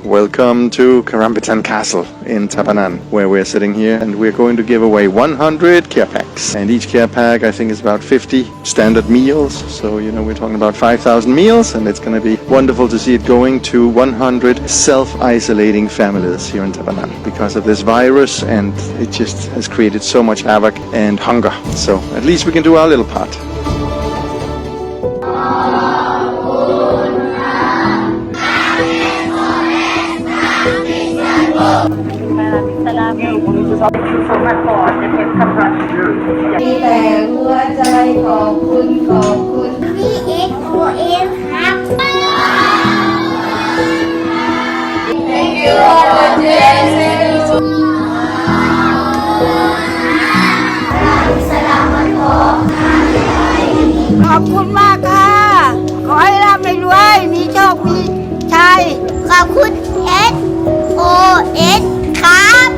Welcome to Karambitan Castle in Tabanan, where we're sitting here, and we're going to give away 100 care packs. And each care pack, I think, is about 50 standard meals. So, we're talking about 5,000 meals, and it's going to be wonderful to see it going to 100 self-isolating families here in Tabanan because of this virus, and it just has created so much havoc and hunger. So, at least we can do our little part. Maraming salamat. Thank you so much for the congratulations. มีแต่หัวใจขอบคุณ VXOM ครับ Thank you for Jesus ขอบคุณมากค่ะ ขอให้ร่ำให้รวย มีโชค มีชัย ขอบคุณ SOS ครับ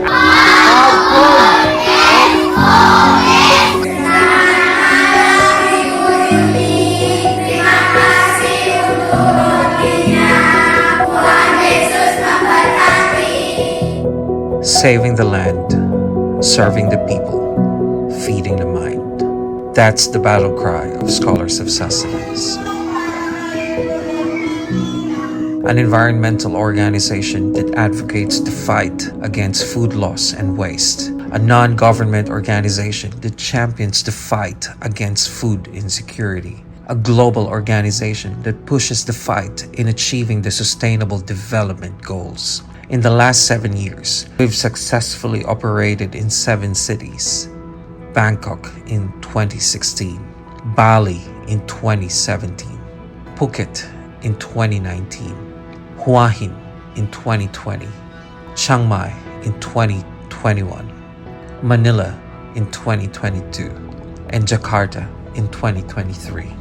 Saving the land, serving the people, feeding the mind. That's the battle cry of Scholars of Sustenance, an environmental organization that advocates the fight against food loss and waste, a non-government organization that champions the fight against food insecurity, a global organization that pushes the fight in achieving the Sustainable Development Goals. In the last 7 years, we've successfully operated in 7 cities: Bangkok in 2016, Bali in 2017, Phuket in 2019, Hua Hin in 2020, Chiang Mai in 2021, Manila in 2022, and Jakarta in 2023.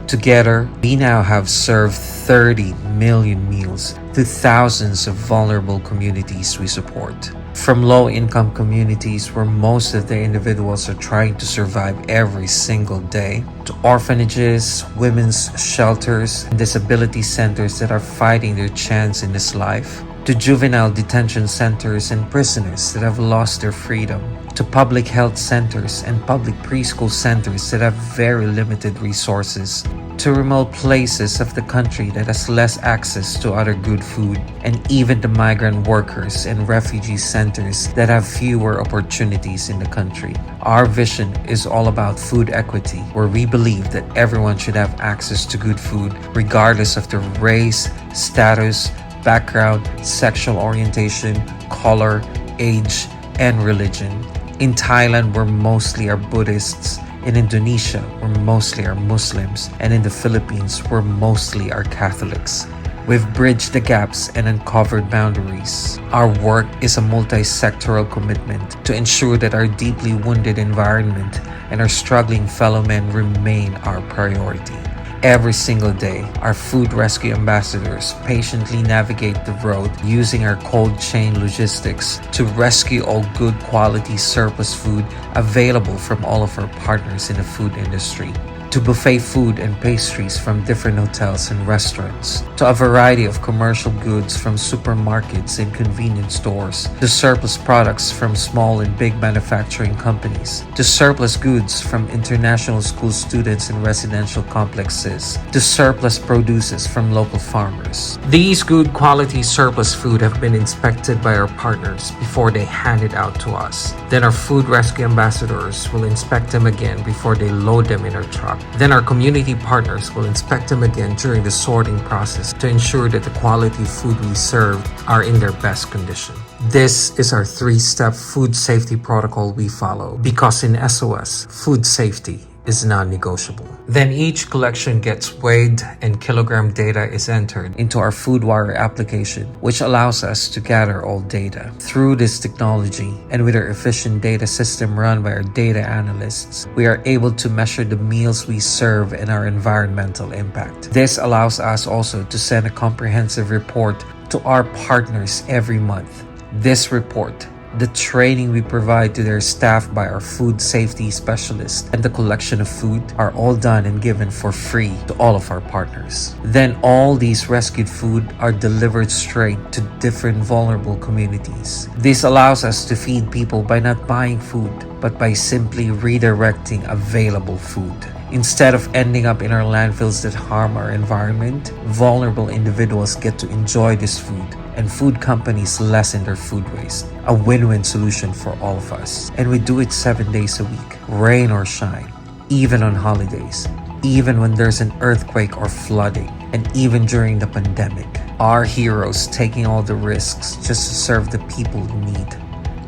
Together, we now have served 30 million meals to thousands of vulnerable communities we support. From low-income communities where most of the individuals are trying to survive every single day, to orphanages, women's shelters, and disability centers that are fighting their chance in this life, to juvenile detention centers and prisoners that have lost their freedom, to public health centers and public preschool centers that have very limited resources, to remote places of the country that has less access to other good food, and even the migrant workers and refugee centers that have fewer opportunities in the country. Our vision is all about food equity, where we believe that everyone should have access to good food regardless of their race, status, background, sexual orientation, color, age, and religion. In Thailand, we're mostly are Buddhists. In Indonesia, we're mostly are Muslims. And in the Philippines, we're mostly are Catholics. We've bridged the gaps and uncovered boundaries. Our work is a multi-sectoral commitment to ensure that our deeply wounded environment and our struggling fellow men remain our priority. Every single day, our food rescue ambassadors patiently navigate the road using our cold chain logistics to rescue all good quality surplus food available from all of our partners in the food industry, to buffet food and pastries from different hotels and restaurants, to a variety of commercial goods from supermarkets and convenience stores, to surplus products from small and big manufacturing companies, to surplus goods from international school students in residential complexes, to surplus produces from local farmers. These good quality surplus food have been inspected by our partners before they hand it out to us. Then our food rescue ambassadors will inspect them again before they load them in our truck. Then our community partners will inspect them again during the sorting process to ensure that the quality food we serve are in their best condition. This is our 3-step food safety protocol we follow because in SOS, food safety is non-negotiable. Then each collection gets weighed and kilogram data is entered into our FoodWire application, which allows us to gather all data. Through this technology and with our efficient data system run by our data analysts, we are able to measure the meals we serve and our environmental impact. This allows us also to send a comprehensive report to our partners every month. This report the training we provide to their staff by our food safety specialists, and the collection of food are all done and given for free to all of our partners. Then all these rescued food are delivered straight to different vulnerable communities. This allows us to feed people by not buying food, but by simply redirecting available food. Instead of ending up in our landfills that harm our environment, vulnerable individuals get to enjoy this food, and food companies lessen their food waste. A win-win solution for all of us. And we do it 7 days a week, rain or shine, even on holidays, even when there's an earthquake or flooding, and even during the pandemic. Our heroes taking all the risks just to serve the people in need.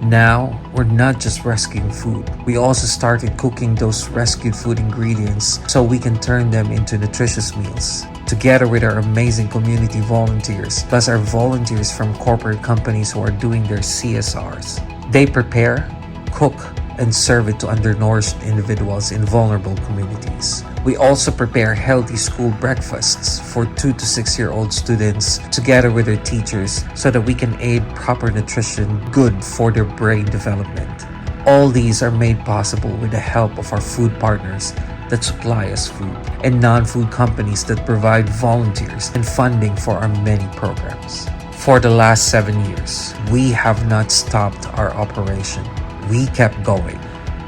Now, we're not just rescuing food. We also started cooking those rescued food ingredients so we can turn them into nutritious meals. Together with our amazing community volunteers, plus our volunteers from corporate companies who are doing their CSRs. They prepare, cook, and serve it to undernourished individuals in vulnerable communities. We also prepare healthy school breakfasts for 2 to 6-year-old students together with their teachers so that we can aid proper nutrition good for their brain development. All these are made possible with the help of our food partners that supply us food and non-food companies that provide volunteers and funding for our many programs. For the last 7 years, we have not stopped our operation. We kept going.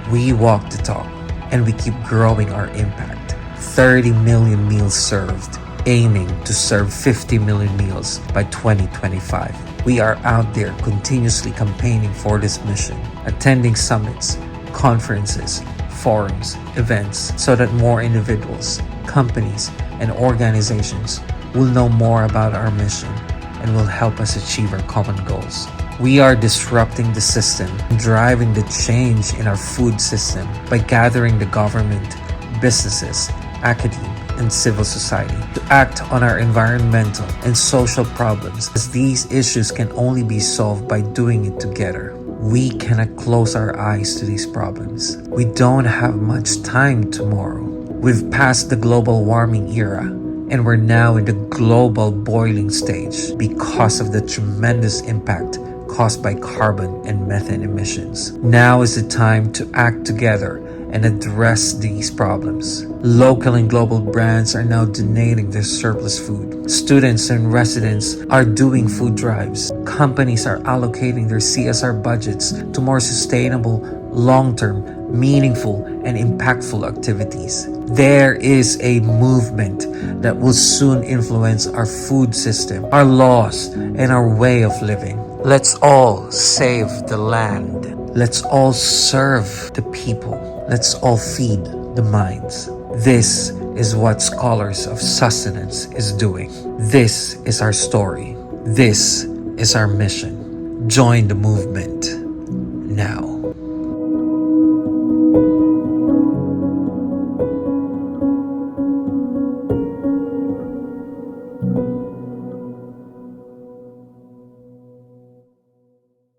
We walked the talk, and we keep growing our impact. 30 million meals served, aiming to serve 50 million meals by 2025. We are out there continuously campaigning for this mission, attending summits, conferences, forums, events, so that more individuals, companies, and organizations will know more about our mission and will help us achieve our common goals. We are disrupting the system and driving the change in our food system by gathering the government, businesses, academia, and civil society to act on our environmental and social problems, as these issues can only be solved by doing it together. We cannot close our eyes to these problems. We don't have much time tomorrow. We've passed the global warming era, and we're now in the global boiling stage because of the tremendous impact caused by carbon and methane emissions. Now is the time to act together and address these problems. Local and global brands are now donating their surplus food. Students and residents are doing food drives. Companies are allocating their CSR budgets to more sustainable, long-term, meaningful, and impactful activities. There is a movement that will soon influence our food system, our laws, and our way of living. Let's all save the land. Let's all serve the people. Let's all feed the minds. This is what Scholars of Sustenance is doing. This is our story. This is our mission. Join the movement now.